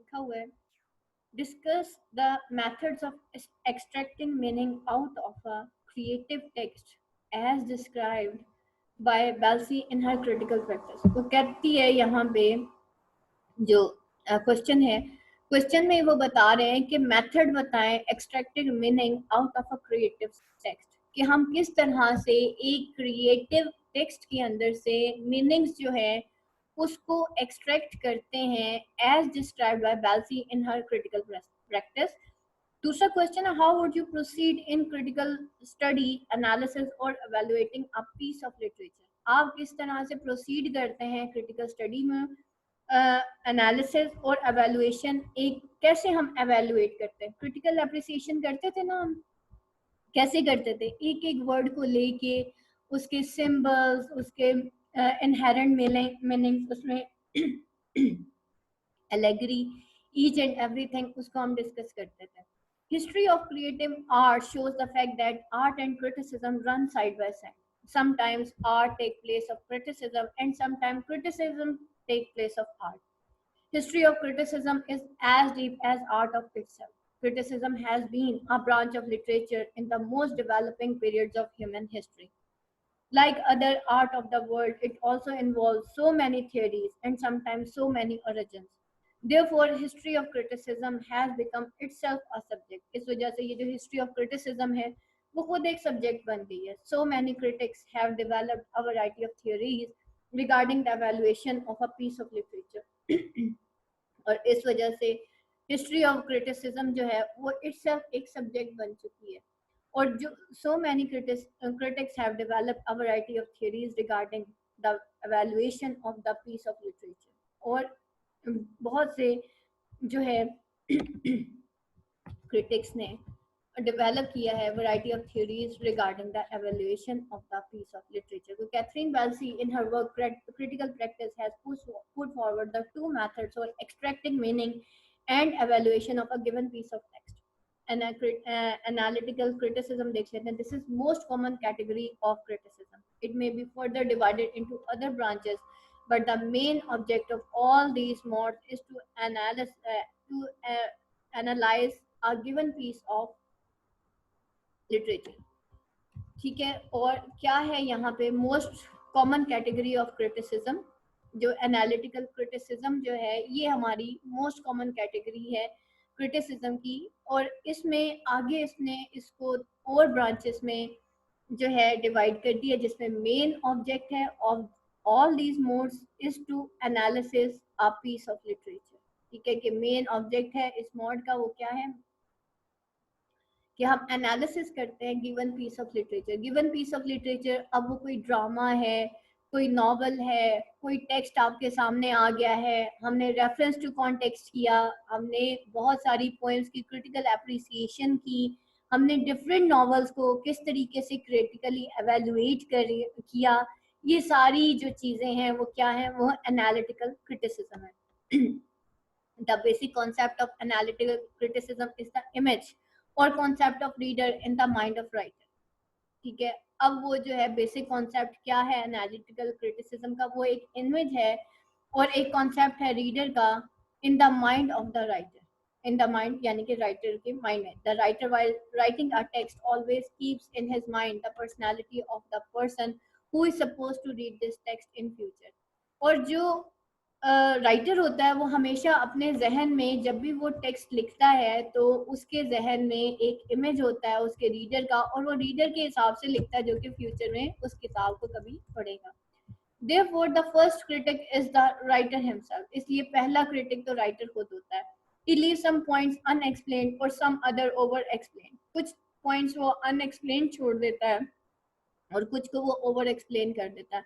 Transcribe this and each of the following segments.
लिखा हुआ है, discuss the methods of extracting meaning out of a creative text as described by Balsi in her critical practice। तो कहती है यहाँ पे जो क्वेश्चन है, क्वेश्चन में वो बता रहे हैं कि मेथड बताएं extracting meaning out of a creative text, कि हम किस तरह से एक क्रिएटिव टेक्स्ट के अंदर से मीनिंग्स जो है उसको एक्सट्रैक्ट करते हैं as described by Belsey in her critical practice. दूसरा क्वेश्चन है, how would you proceed in critical study analysis और evaluating a piece of literature. आप किस तरह से प्रोसीड करते हैं क्रिटिकल स्टडी में, एनालिसिस और एवेलुएशन, एक कैसे हम एवेलुएट करते हैं, क्रिटिकल एप्रिसिएशन करते थे ना हम, कैसे करते थे, एक एक वर्ड को लेके उसके सिंबल्स, उसके इनहेरेंट मीनिंग्स, उसमें एलेगरी, ईच एंड एवरीथिंग, उसको हम डिस्कस करते थे। History of creative art shows the fact that art and criticism run side by side. Sometimes art take place of criticism and sometimes criticism take place of art. History of criticism is as deep as art of itself. Criticism has been a branch of literature in the most developing periods of human history. Like other art of the world, it also involves so many theories and sometimes so many origins. Therefore, history of criticism has become itself a subject. इस वजह से ये जो history of criticism है वो खुद एक subject बन गई है। So many critics have developed a variety of theories regarding the evaluation of a piece of literature। और इस वजह से हिस्ट्री ऑफ क्रिटिसिज्म जो है वो इटसेल्फ एक सब्जेक्ट बन चुकी है। और जो so many critics have developed a variety of theories regarding the evaluation of the piece of literature। और बहुत से जो है critics ने डेवलप किया है variety of theories regarding the evaluation of the piece of literature। So Catherine Balsi in her work Critical Practice has put forward the two methods for extracting meaning and evaluation of a given piece of text। Analytical criticism देख लेते हैं। This is most common category of criticism. It may be further divided into other branches, but the main object of all these modes is to analyze a given piece of literature. ठीक है, और क्या है यहाँ पे most common category of criticism, जो analytical criticism जो है ये हमारी मोस्ट कॉमन कैटेगरी है क्रिटिसिज्म की। और इसमें आगे इसने इसको और ब्रांचेस में जो है डिवाइड कर दिया, जिसमें मेन ऑब्जेक्ट है of all these modes is to analysis a piece of literature. ठीक है, कि मेन ऑब्जेक्ट है इस मोड का वो क्या है कि हम एनालिसिस करते हैं given piece of literature. Given piece of literature, अब वो कोई ड्रामा है, कोई नॉवल है, कोई टेक्स्ट आपके सामने आ गया है, हमने रेफरेंस टू कॉन्टेक्स्ट किया, हमने बहुत सारी पोएम्स की क्रिटिकल एप्रिसिएशन की, हमने डिफरेंट नॉवेल्स को किस तरीके से क्रिटिकली एवेलुएट किया, ये सारी जो चीज़ें हैं वो क्या है, वो एनालिटिकल क्रिटिसिज्म है। The basic concept of analytical criticism is the image और concept of reader in the mind of writer. ठीक है, अब वो जो है बेसिक कॉन्सेप्ट क्या है एनालिटिकल क्रिटिसिज्म का, वो एक इमेज है और एक कॉन्सेप्ट है रीडर का in the mind of the writer. In the mind यानी कि राइटर के माइंड में। The writer while writing a text always keeps in his mind the personality of the person who is supposed to read this text in future. और जो writer होता है वो हमेशा अपने जहन में जब भी वो टेक्स्ट लिखता है तो उसके जहन में एक इमेज होता है उसके रीडर का, और वो रीडर के हिसाब से लिखता है जो कि फ्यूचर में उस किताब को कभी पढ़ेगा। Therefore, the first critic is the writer himself। इसलिए पहला क्रिटिक तो राइटर खुद होता है। He leaves some points unexplained or some other over explained। कुछ पॉइंट्स वो अनएक्सप्लेन छोड़ देता है और कुछ को वो ओवर एक्सप्लेन कर देता है।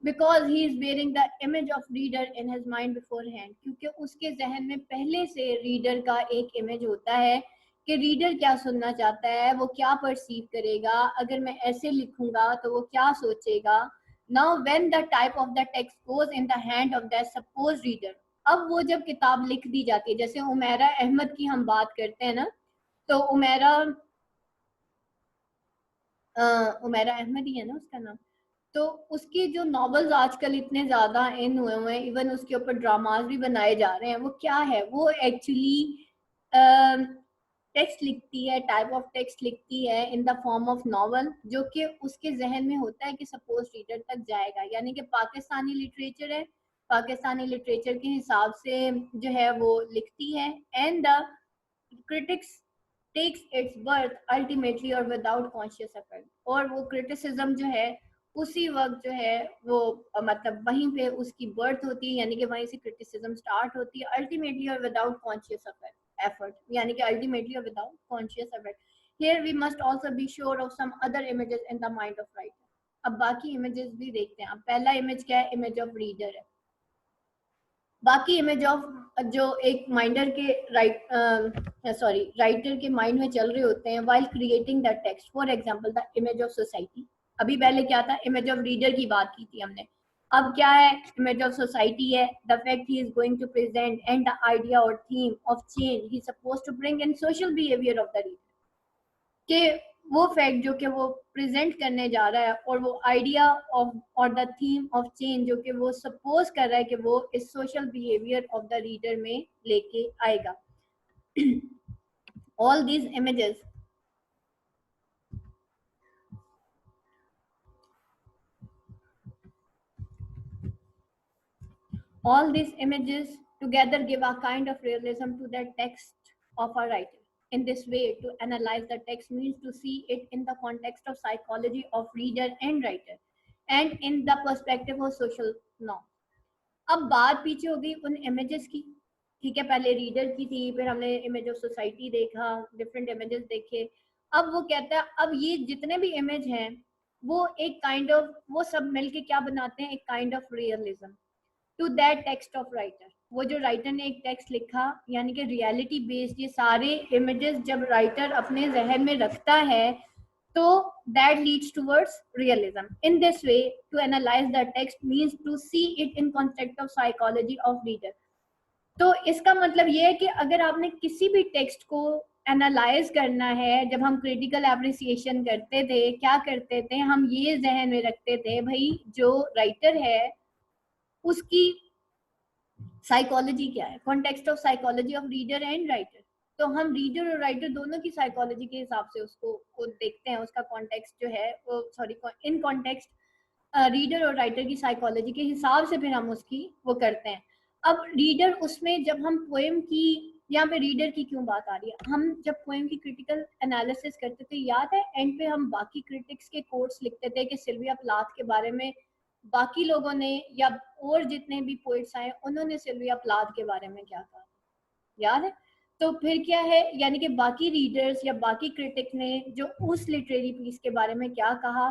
Because he is bearing the image of reader in his mind beforehand। क्योंकि उसके जहन में पहले से रीडर का एक इमेज होता है कि रीडर क्या सुनना चाहता है, वो क्या परसीव करेगा, अगर मैं ऐसे लिखूंगा तो वो क्या सोचेगा। Now when the type of the text goes in the hand of the supposed reader, अब वो जब किताब लिख दी जाती है, जैसे उमैरा अहमद की हम बात करते हैं ना, तो उमैरा अहमद ही है ना उसका नाम, तो उसके जो नॉवेल्स आजकल इतने ज्यादा इन हुए हुए हैं, इवन उसके ऊपर ड्रामाज भी बनाए जा रहे हैं, वो क्या है, वो एक्चुअली टेक्स्ट लिखती है, टाइप ऑफ टेक्स्ट लिखती है in the form of novel, जो कि उसके जहन में होता है कि सपोज रीडर तक जाएगा। यानी कि पाकिस्तानी लिटरेचर है, पाकिस्तानी लिटरेचर के हिसाब से जो है वो लिखती है, and the critics takes its birth ultimately और विदाउट कॉन्शियस एफर्ट। और वो क्रिटिसिज्म जो है उसी वक्त जो है वो मतलब वहीं पे उसकी बर्थ होती है, यानी कि वहीं से क्रिटिसिज्म स्टार्ट होती है अल्टीमेटली और विदाउट कॉन्शियस एफर्ट, यानी कि अल्टीमेटली और without conscious effort. Here we must also be sure of some other images in the mind of writer. अब बाकी इमेजेस भी देखते हैं। अब पहला इमेज क्या है, इमेज ऑफ रीडर है। बाकी इमेज ऑफ जो एक माइंडर के राइटर के माइंड में चल रहे होते हैं while creating the text, for example the image of society. अभी पहले क्या था, इमेज ऑफ रीडर की बात की थी हमने। अब क्या है, इमेज ऑफ सोसाइटी है, the fact he is going to present and the idea और theme of change he supposed to bring in social behaviour of the reader, कि वो फैक्ट जो कि वो प्रेजेंट करने जा रहा है और वो आइडिया ऑफ और द थीम ऑफ चेंज जो कि वो सपोज कर रहा है कि वो इस social behaviour of the reader में लेके आएगा। All these images all these images together give a kind of realism to the text of a writer. In this way, to analyze the text means to see it in the context of psychology of reader and writer and in the perspective of social norm. अब बात पीछे हो गई उन images की, ठीक है, पहले रीडर की थी, फिर हमने इमेज ऑफ सोसाइटी देखा, डिफरेंट इमेजेस देखे। अब वो कहता है अब ये जितने भी इमेज हैं वो एक काइंड ऑफ, वो सब मिलके क्या बनाते हैं, एक kind of realism to that text of writer. वो जो राइटर ने एक टेक्स्ट लिखा, यानी कि रियलिटी बेस्ड ये सारे इमेजेस जब राइटर अपने जहन में रखता है तो that leads towards realism. In this way, to analyze the text means to see it in context of psychology of reader. तो इसका मतलब ये है कि अगर आपने किसी भी टेक्स्ट को एनालाइज करना है, जब हम क्रिटिकल एप्रिसिएशन करते थे क्या करते थे, हम ये जहन में रखते थे भाई जो राइटर है उसकी साइकोलॉजी क्या है, context of psychology of reader and writer. तो हम रीडर और राइटर दोनों की साइकोलॉजी के हिसाब से उसको देखते हैं, उसका कॉन्टेक्स्ट जो है वो इन कॉन्टेक्स्ट रीडर और राइटर की साइकोलॉजी के हिसाब से फिर हम उसकी वो करते हैं। अब रीडर उसमें जब हम पोएम की, यहाँ पे रीडर की क्यों बात आ रही है, हम जब पोएम की क्रिटिकल एनालिसिस करते थे, याद है एंड पे हम बाकी क्रिटिक्स के कोट्स लिखते थे कि सिल्विया प्लाथ के बारे में बाकी लोगों ने या और जितने भी पोइट्स आए उन्होंने सिल्विया प्लाथ के बारे में क्या कहा, याद है। तो फिर क्या है, यानी कि बाकी रीडर्स या बाकी क्रिटिक ने जो उस लिटरेरी पीस के बारे में क्या कहा,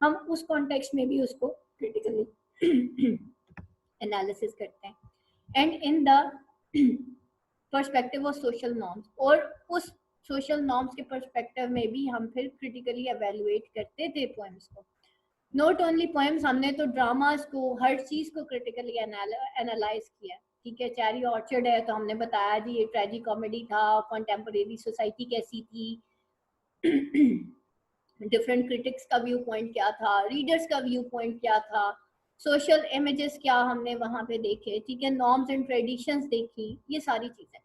हम उस कॉन्टेक्स्ट में भी उसको क्रिटिकली एनालिसिस करते हैं and in the perspective of social norms, और उस सोशल नॉर्म्स के पर्सपेक्टिव में भी हम फिर क्रिटिकली एवेलुएट करते थे पोएम्स को। नॉट ओनली पोएम्स, हमने तो ड्रामास को, हर चीज को क्रिटिकली एनालाइज किया, ठीक है। चेरी ऑर्चर्ड है तो हमने बताया जी ये ट्रेजिक कॉमेडी था, कॉन्टेम्पोरेरी सोसाइटी कैसी थी, डिफरेंट क्रिटिक्स का व्यू पॉइंट क्या था, रीडर्स का व्यू पॉइंट क्या था, सोशल इमेजेस क्या हमने वहां पे देखे, ठीक है, नॉर्म्स एंड ट्रेडिशंस देखी, ये सारी चीजें।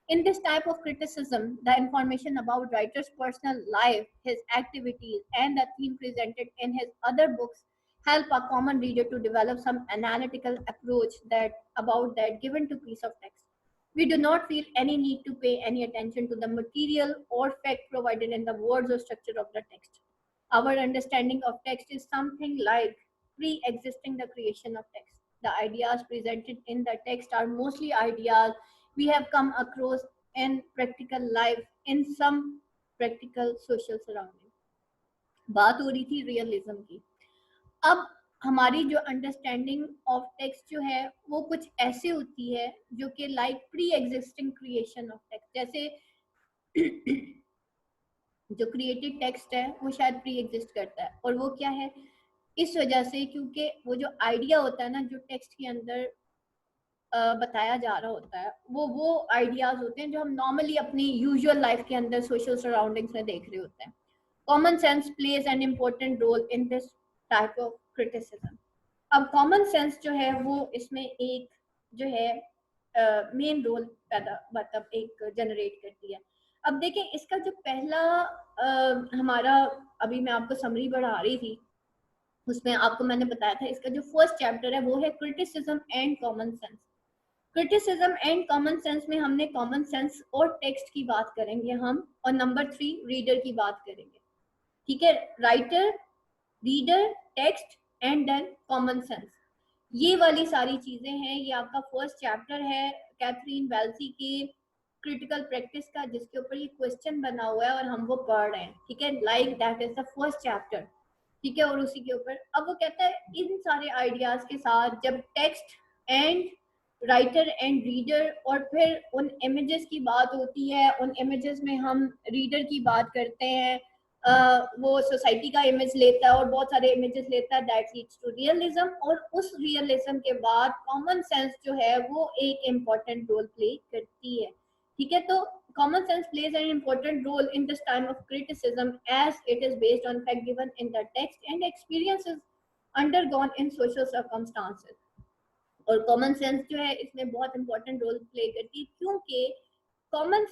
In this type of criticism, the information about writer's personal life, his activities, and the theme presented in his other books help a common reader to develop some analytical approach about that given to piece of text. We do not feel any need to pay any attention to the material or fact provided in the words or structure of the text. Our understanding of text is something like pre-existing the creation of text. The ideas presented in the text are mostly ideas we have come across in practical life in some practical social surrounding. बात हो रही थी realism की। अब हमारी जो understanding of text जो है वो कुछ ऐसे होती है जो कि like pre existing creation of text, जैसे जो क्रिएटेड टेक्स्ट है वो शायद प्री एग्जिस्ट करता है, और वो क्या है, इस वजह से क्योंकि वो जो आइडिया होता है ना जो टेक्स्ट के अंदर बताया जा रहा होता है वो आइडियाज होते हैं जो हम नॉर्मली अपनी यूजुअल लाइफ के अंदर सोशल सराउंडिंग्स में देख रहे होते हैं। Common sense plays an important role in this type of criticism. अब कॉमन सेंस जो है वो इसमें एक जो है मेन रोल पैदा मतलब एक जनरेट करती है। अब देखें इसका जो पहला हमारा, अभी मैं आपको समरी बढ़ा रही थी उसमें आपको मैंने बताया था इसका जो फर्स्ट चैप्टर है वो है criticism and common sense. Criticism and common sense में हमने कॉमन सेंस और टेक्स्ट की बात करेंगे हम, और नंबर 3 रीडर की बात करेंगे। ठीक है, writer, reader, text and then common sense, ये वाली सारी चीजें हैं। ये आपका फर्स्ट चैप्टर है कैथरीन वेल्सी के क्रिटिकल प्रैक्टिस का, जिसके ऊपर ये क्वेश्चन बना हुआ है और हम वो पढ़ रहे हैं। ठीक है, like that is the first chapter. ठीक है, और उसी के ऊपर अब वो कहता है इन सारे आइडियाज के साथ जब text and writer and reader और फिर उन इमेजेस की बात होती है, उन इमेजेस में हम रीडर की बात करते हैं, वो सोसाइटी का इमेज लेता है और बहुत सारे इमेजेस लेता है, दैट लीड्स टू रियलिज्म। और उस रियलिज्म के बाद कॉमन सेंस जो है वो एक इम्पोर्टेंट रोल प्ले करती है। ठीक है, तो common sense plays an important role in this time of criticism as it is based on fact given in the text and experiences undergone in social circumstances। और कॉमन सेंस जो है इसमें बहुत इंपॉर्टेंट रोल प्ले करती है, क्योंकि common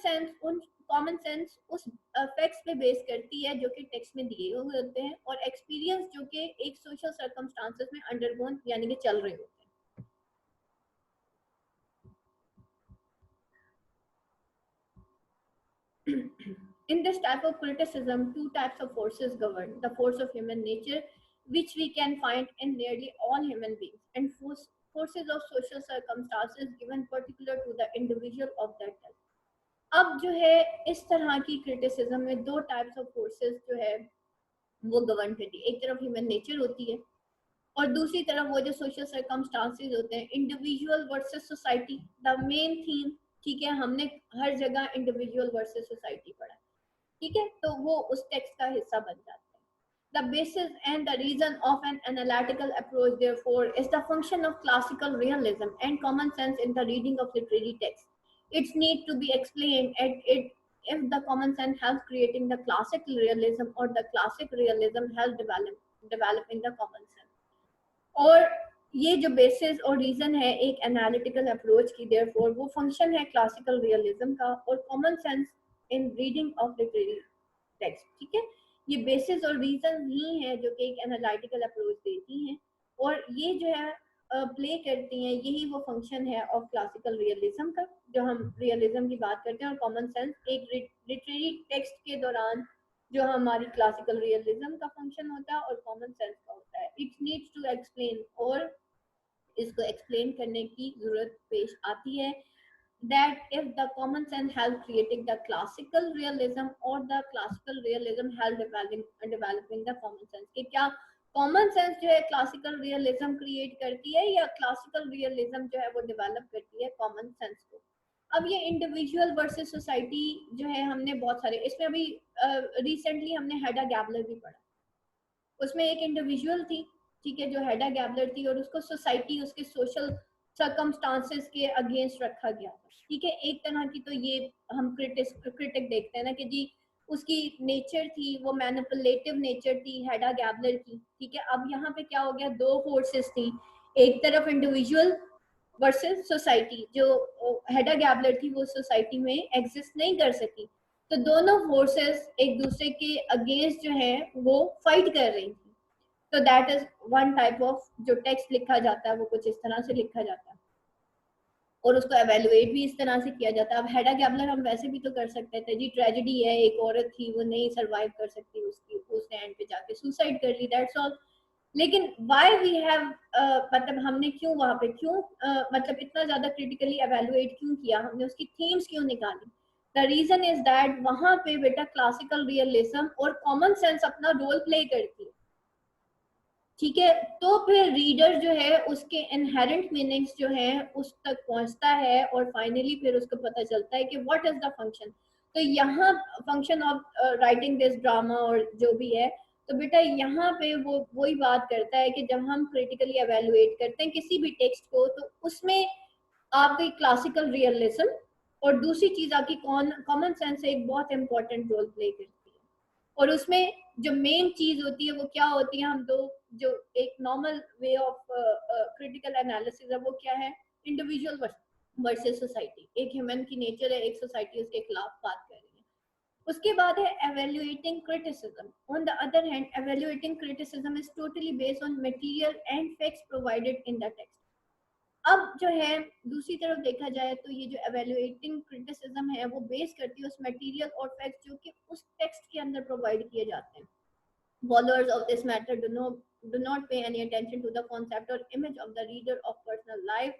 sense उस facts पे बेस करती है जो कि टेक्स्ट में दिए हुए होते हैं, और एक्सपीरियंस जो कि एक सोशल सर्कमस्टांसेस में अंडरगोन यानी कि चल रहे होते हैं। In this type of criticism, two types of forces govern: the force of human nature, which we can find in nearly all human beings, and forces of social circumstances given particular to the individual of that type। अब जो है इस तरह की criticism में दो types of forces जो है वो गवर्न करती है। एक तरफ ह्यूमन नेचर होती है और दूसरी तरफ वो जो सोशल सर्कमस्टांसेस होते हैं, individual versus society, the main theme. ठीक है, हमने हर जगह इंडिविजुअल वर्सेस सोसाइटी पढ़ा। ठीक है, तो वो उस टेक्स्ट का हिस्सा बन जाता है। The basis and the reason of an analytical approach, therefore, is the function of classical realism and common sense in the reading of literary text. It's need to be explained and it if the common sense helps creating the classical realism or the classic realism helps developing the common sense। और ये जो basis और reason है एक analytical approach की, therefore वो function है classical realism का और common sense in reading of literary text. ठीक है, ये बेसिस और रीजन ही है जो कि एक एनालिटिकल अप्रोच देती हैं, और ये जो है प्ले करती हैं, यही वो फंक्शन है ऑफ क्लासिकल रियलिज्म का। जो हम रियलिज्म की बात करते हैं और कॉमन सेंस एक लिटरेरी टेक्स्ट के दौरान जो हमारी क्लासिकल रियलिज्म का फंक्शन होता है और कॉमन सेंस का होता है। इट नीड्स टू एक्सप्लेन, और इसको एक्सप्लेन करने की जरूरत पेश आती है, that if the common sense helped creating the classical realism or the classical realism helped developing the common sense, कि क्या कॉमन सेंस जो है क्लासिकल रियलिज्म क्रिएट करती है या क्लासिकल रियलिज्म जो है वो डेवलप करती है कॉमन सेंस को। अब ये इंडिविजुअल वर्सेस सोसाइटी जो है हमने बहुत सारे इसमें अभी रिसेंटली हमने हेडा गैबलर भी पढ़ा, उसमें एक इंडिविजुअल थी, ठीक है, जो हेडा गैबलर थी और उसको सोसाइटी उसके सोशल सर्कमस्टांसेस के अगेंस्ट रखा गया था। ठीक है, एक तरह की तो ये हम क्रिटिक देखते हैं ना कि जी उसकी नेचर थी वो मैनिपुलेटिव नेचर थी हेडा गैबलर की। ठीक है, अब यहाँ पे क्या हो गया, दो फोर्सेस थी, एक तरफ इंडिविजुअल वर्सेस सोसाइटी। जो हेडा गैबलर थी वो सोसाइटी में एग्जिस्ट नहीं कर सकी, तो दोनों फोर्सेस एक दूसरे के अगेंस्ट जो है वो फाइट कर रही थी। तो that is one type of जो टेक्स्ट लिखा जाता है वो कुछ इस तरह से लिखा जाता है और उसको एवेलुएट भी इस तरह से किया जाता है। अब हेडा गैबलर हम वैसे भी तो कर सकते थे जी, ट्रेजेडी है, एक औरत थी वो नहीं सरवाइव कर सकती, उसने एंड पे जाके सुसाइड कर ली, दैट्स ऑल। लेकिन व्हाई वी हैव मतलब हमने क्यों वहां पे क्यों मतलब इतना ज्यादा क्रिटिकली एवेलुएट क्यों किया, हमने उसकी थीम्स क्यों निकाली। द रीजन इज दैट वहां पे बेटा क्लासिकल रियलिज्म और कॉमन सेंस अपना रोल प्ले करती है। ठीक है, तो फिर रीडर जो है उसके इनहेरेंट मीनिंग्स जो है उस तक पहुंचता है और फाइनली फिर उसको पता चलता है कि व्हाट इज द फंक्शन। तो यहाँ function of writing this drama और जो भी है, तो बेटा यहाँ पे वो वही बात करता है कि जब हम क्रिटिकली एवेलुएट करते हैं किसी भी टेक्स्ट को, तो उसमें आपकी क्लासिकल रियलिज्म और दूसरी चीज आपकी कॉमन सेंस एक बहुत इंपॉर्टेंट रोल प्ले करती है। और उसमें जो मेन चीज होती है वो क्या होती है, हम दो जो एक normal way of critical analysis है वो क्या है, इंडिविजुअल वर्सेस सोसाइटी, एक ह्यूमन की नेचर है, एक सोसाइटी उसके खिलाफ बात कर रही है। उसके बाद है evaluating criticism. On the other hand, evaluating criticism is totally based on material and facts provided in the text. अब जो है दूसरी तरफ देखा जाए तो ये जो evaluating criticism है वो बेस करती है उस मटेरियल और फैक्ट्स जो कि उस टेक्स्ट के अंदर प्रोवाइड किए जाते हैं. Followers of this method do not pay any attention to the concept or image of the reader of personal life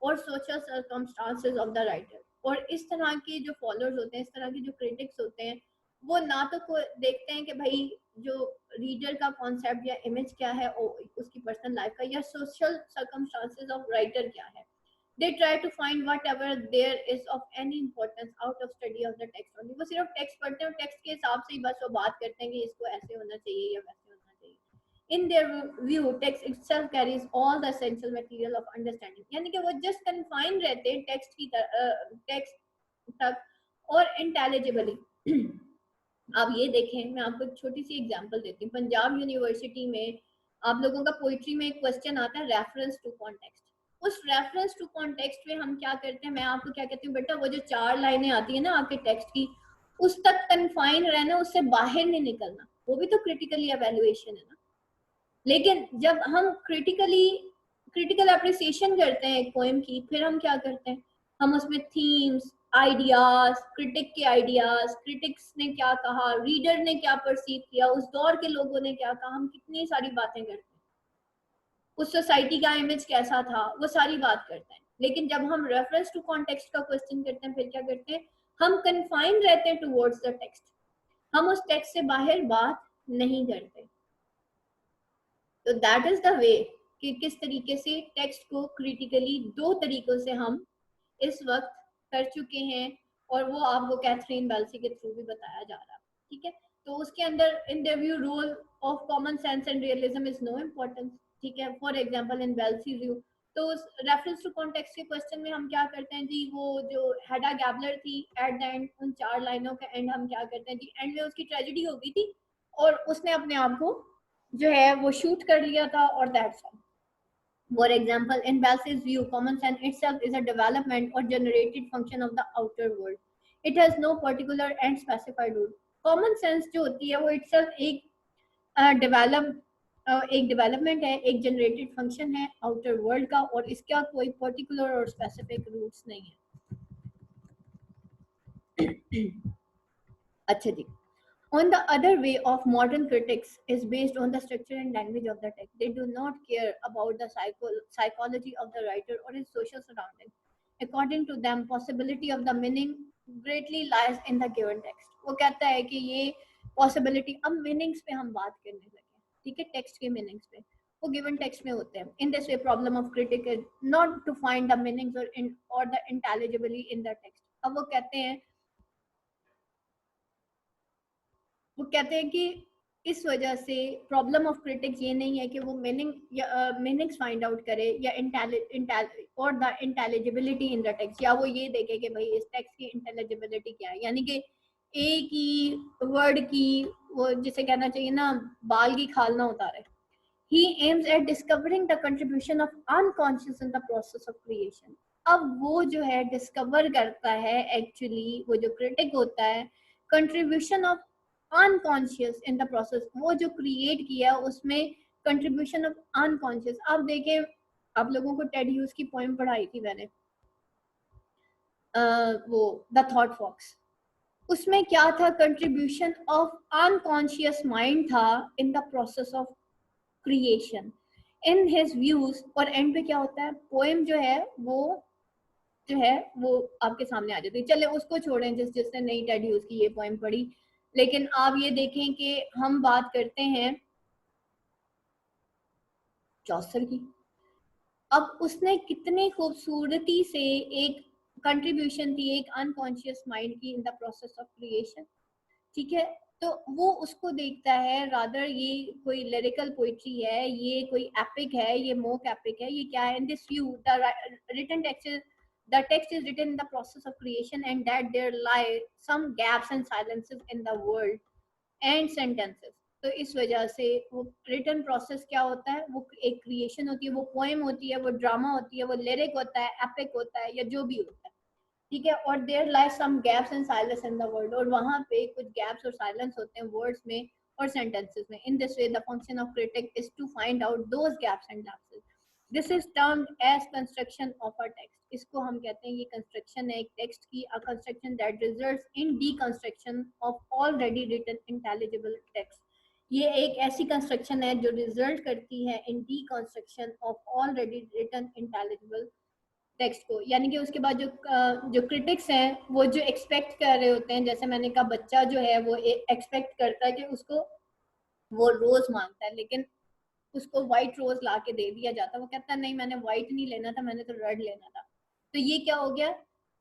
or social circumstances of the writer. और इस तरह के जो फॉलोअर्स होते हैं, इस तरह के जो क्रिटिक्स होते हैं, वो ना तो को देखते हैं कि भाई जो रीडर का कॉन्सेप्ट या इमेज क्या है उसकी पर्सनल लाइफ का, या सोशल सर्कमस्टांसेस ऑफ राइटर क्या है. They try to find whatever there is of any importance out of study of the text only. वो सिर्फ टेक्स्ट पढ़ते हैं और टेक्स्ट के हिसाब से ही बस वो बात करते हैं कि इसको ऐसे होना चाहिए या वैसे होना चाहिए. In their view, text itself carries all the essential material of understanding. यानी कि वो just confine रहते हैं टेक्स्ट की टेक्स्ट तक और intelligibly. आप ये देखें, मैं आपको एक छोटी सी एग्जांपल देती हूँ. पंजाब यूनिवर्सिटी में आप लोगों का पोइट्री में एक क्वेश्चन आता है रेफरेंस टू कॉन्टेक्स्ट. उस रेफरेंस टू कॉन्टेक्स्ट में हम क्या करते हैं, मैं आपको क्या कहती हूँ, बेटा वो जो 4 लाइनें आती है ना आपके टेक्स्ट की, उस तक कन्फाइन रहना, उससे बाहर नहीं निकलना. वो भी तो क्रिटिकली एवेल्युएशन है ना. लेकिन जब हम क्रिटिकल अप्रिसिएशन करते हैं एक पोएम की, फिर हम क्या करते हैं, हम उसमें थीम्स, आइडियाज, क्रिटिक के आइडियाज, क्रिटिक्स ने क्या कहा, रीडर ने क्या परसीव किया, उस दौर के लोगों ने क्या कहा, हम कितनी सारी बातें करते हैं, उस सोसाइटी का इमेज कैसा था, वो सारी बात करते हैं. लेकिन जब हम रेफरेंस टू कॉन्टेक्स्ट का क्वेश्चन करते हैं, फिर क्या करते हैं, हम कन्फाइन रहते हैं टुवर्ड्स द टेक्स्ट, हम उस टेक्स्ट से बाहर बात नहीं करते. तो दैट इज द वे कि किस तरीके से टेक्स्ट को क्रिटिकली 2 तरीकों से हम इस वक्त कर चुके हैं, और वो आपको कैथरीन बेल्सी के थ्रू भी बताया जा रहा है. ठीक है, तो उसके अंदर in the view role of common sense and realism is no importance. ठीक है, for example in Belsey view, तो उस रेफरेंस टू कॉन्टेक्स्ट के क्वेश्चन में हम क्या करते हैं जी, वो जो हेडा गैबलर थी एट द एंड, उन 4 लाइनों के एंड हम क्या करते हैं जी, एंड में उसकी ट्रेजेडी हो गई थी और उसने अपने आप को जो है वो शूट कर लिया था, और that's all. For example, in Bell's view, common sense itself is a development or generated function of the outer world. It has no particular and specified rule. Common sense जो होती है वो itself एक development है, एक generated function है outer world का, और इसका कोई पर्टिकुलर और स्पेसिफिक रूट्स नहीं है. अच्छा जी. On the other way of modern critics is based on the structure and language of the text. They do not care about the psychology of the writer or his social surroundings. According to them, possibility of the meaning greatly lies in the given text. वो कहता है कि ये possibility, अब meanings पे हम बात करने लगे, ठीक है, text के meanings पे, वो given text में होते हैं. In this way, problem of critic is not to find the meanings or the intelligibly in the text. अब वो कहते हैं कि इस वजह से प्रॉब्लम ऑफ क्रिटिक्स ये नहीं है कि वो मीनिंग्स फाइंड आउट करे या और द इंटेलिजिबिलिटी इन द टेक्स्ट, या वो ये देखे कि भाई इस टेक्स्ट की इंटेलिजिबिलिटी क्या है, यानी कि एक ही वर्ड की वो जिसे कहना चाहिए ना बाल की खाल ना उतारे. He aims at discovering the contribution of unconscious in the process of creation. अब वो जो है डिस्कवर करता है एक्चुअली, वो जो क्रिटिक होता है, contribution of unconscious in the process, वो जो क्रिएट किया उसमें कंट्रीब्यूशन ऑफ अनकॉन्शियस. आप देखें, आप लोगों को टेड ह्यूज की पोएम पढ़ाई थी मैंने, वो द थॉट फॉक्स, उसमें क्या था, कंट्रीब्यूशन ऑफ अनकॉन्शियस माइंड था in the process of creation in his views. और एंड पे क्या होता है, पोएम जो है वो आपके सामने आ जाती है. चले उसको छोड़ें जिसने नहीं टेड ह्यूज की ये पोएम पढ़ी, लेकिन आप ये देखें कि हम बात करते हैं चौसर की. अब उसने कितनी खूबसूरती से एक कंट्रीब्यूशन थी एक अनकॉन्शियस माइंड की in the process of creation. ठीक है, तो वो उसको देखता है रादर ये कोई लिरिकल पोइट्री है, ये कोई एपिक है, ये मोक एपिक है, ये क्या है. In this view the text is written in the process of creation and that there lie some gaps and silences in the world and sentences. तो इस वजह से वो रिटर्न प्रोसेस क्या होता है, वो एक क्रिएशन होती है, वो पोएम होती है, वो ड्रामा होती है, वो लिरिक होता है, एपिक होता है, या जो भी होता है, ठीक है। और there lies some gaps and silence in the word, और वहां पे कुछ गैप्स और साइलेंस होते हैं वर्ड्स में और सेंटेंसेस में। In this way the function of critic is to find out those gaps and lapses. This is termed as construction of a text. इसको हम कहते हैं, ये कंस्ट्रक्शन है एक टेक्स्ट की, a construction that results in deconstruction of already written intelligible text. ये एक ऐसी कंस्ट्रक्शन है जो रिजल्ट करती है in deconstruction of already written intelligible text को। यानी कि उसके बाद जो क्रिटिक्स हैं वो जो एक्सपेक्ट कर रहे होते हैं, जैसे मैंने कहा बच्चा जो है वो एक्सपेक्ट करता है कि उसको वो रोज मांगता है, लेकिन उसको व्हाइट रोज ला के दे दिया जाता है, वो कहता है नहीं मैंने व्हाइट नहीं लेना था, मैंने तो रेड लेना था। तो ये क्या हो गया,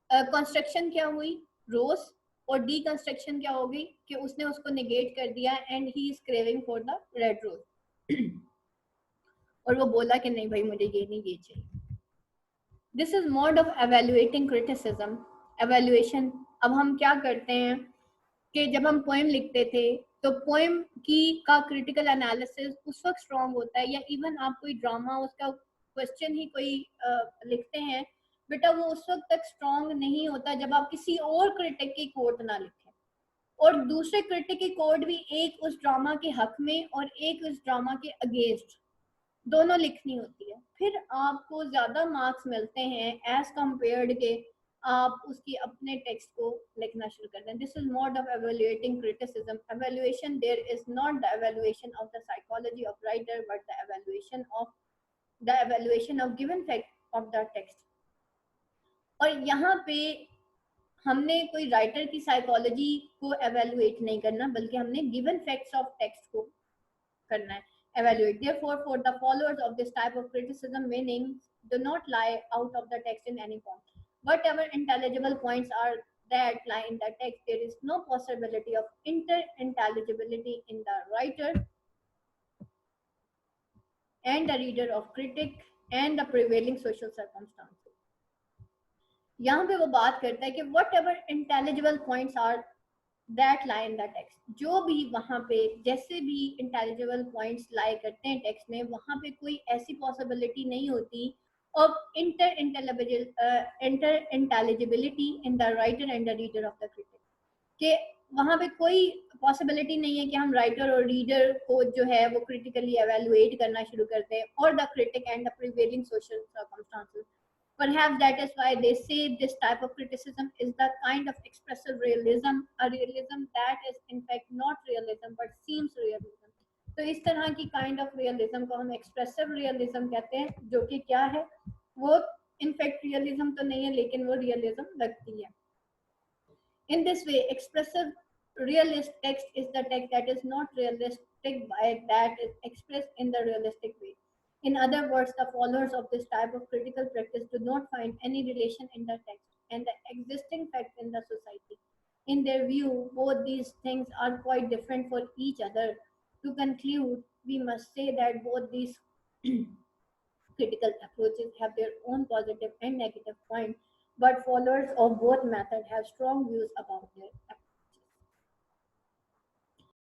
कंस्ट्रक्शन क्या हुई, रोज, और डीकंस्ट्रक्शन क्या हो गई कि उसने उसको निगेट कर दिया and he is craving for the red rose और वो बोला कि नहीं भाई मुझे ये नहीं, ये चाहिए। This is mode of evaluating criticism. Evaluation, अब हम क्या करते हैं कि जब हम पोएम लिखते थे तो पोएम की का क्रिटिकल एनालिसिस उस वक्त स्ट्रांग होता है, या इवन आप कोई ड्रामा उसका क्वेश्चन ही कोई लिखते हैं, बेटा वो उस वक्त तक स्ट्रांग नहीं होता जब आप किसी और क्रिटिक की कोट ना लिखें, और दूसरे क्रिटिक की कोट भी एक उस ड्रामा के हक में और एक उस ड्रामा के अगेंस्ट, दोनों लिखनी होती है, फिर आपको ज्यादा मार्क्स मिलते हैं एज कंपेयर्ड के आप उसकी अपने टेक्स्ट को लिखना शुरू कर दें। This is mode of evaluating criticism. Evaluation there is not the evaluation of the psychology of writer but the evaluation of given fact of the text. और यहाँ पे हमने कोई राइटर की साइकोलॉजी को एवेल्युएट नहीं करना, बल्कि हमने गिवन फैक्ट्स ऑफ टेक्स्ट को करना है, evaluate. Therefore, for the followers of this type of criticism, meanings do not lie out of the text in any form. Whatever intelligible points are that lie in the text, there is no possibility of inter-intelligibility in the writer and the reader of critic and the prevailing social circumstances. यहाँ पे वो बात करता है कि whatever intelligible points are that lie in the text, जो भी वहां पे जैसे भी इंटेलिजिबल पॉइंट्स लाई करते हैं टेक्स्ट में, वहां पे कोई ऐसी पॉसिबिलिटी नहीं होती of inter intelligibility in the writer and the reader of the critic, कि वहां पे कोई पॉसिबिलिटी नहीं है कि हम राइटर और रीडर को जो है वो क्रिटिकली एवेलुएट करना शुरू करते हैं, और the critic and the prevailing social circumstances. Perhaps that is why they say this type of criticism is the kind of expressive realism, a realism that is in fact not realism but seems realism. तो इस तरह की kind of realism को हम expressive realism कहते हैं, जो कि क्या है, वो in fact realism तो नहीं है लेकिन वो realism लगती है। In this way, expressive realist text is the text that is not realistic by that is expressed in the realistic way. In other words, the followers of this type of critical practice do not find any relation in the text and the existing fact in the society. In their view, both these things are quite different for each other. To conclude, we must say that both these critical approaches have their own positive and negative points, but followers of both methods have strong views about their